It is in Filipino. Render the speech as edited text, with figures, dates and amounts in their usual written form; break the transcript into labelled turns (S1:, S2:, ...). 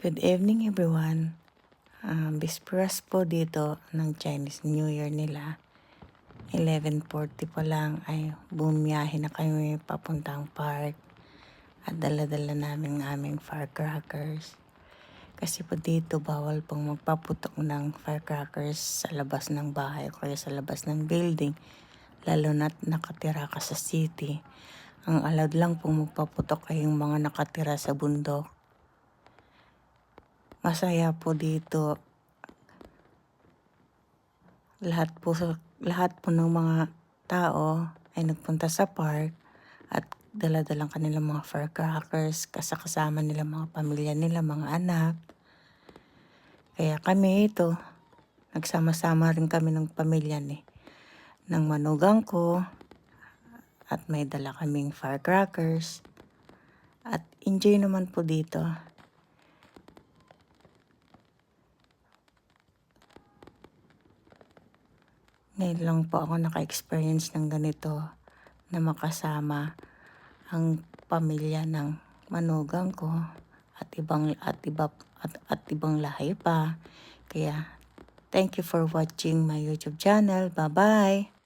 S1: Good evening everyone. Bisperas po dito ng Chinese New Year nila. 11:40 pa lang ay bumiyahe na kami papuntang park at dala-dala namin ang aming firecrackers. Kasi po dito bawal pong magpaputok ng firecrackers sa labas ng bahay o kaya sa labas ng building, lalo na't nakatira ka sa city. Ang allowed lang pong magpaputok ay yung mga nakatira sa bundok. Masaya po dito. Lahat po ng mga tao ay nagpunta sa park at dala-dalang kanilang mga firecrackers, kasama nila mga pamilya nila, mga anak. Kaya kami ito, nagsama-sama rin kami ng pamilya ng manugang ko at may dala kaming firecrackers at enjoy naman po dito. Ngayon lang po ako naka-experience ng ganito na makasama ang pamilya ng manugang ko at ibang lahi pa. Kaya thank you for watching my YouTube channel. Bye-bye!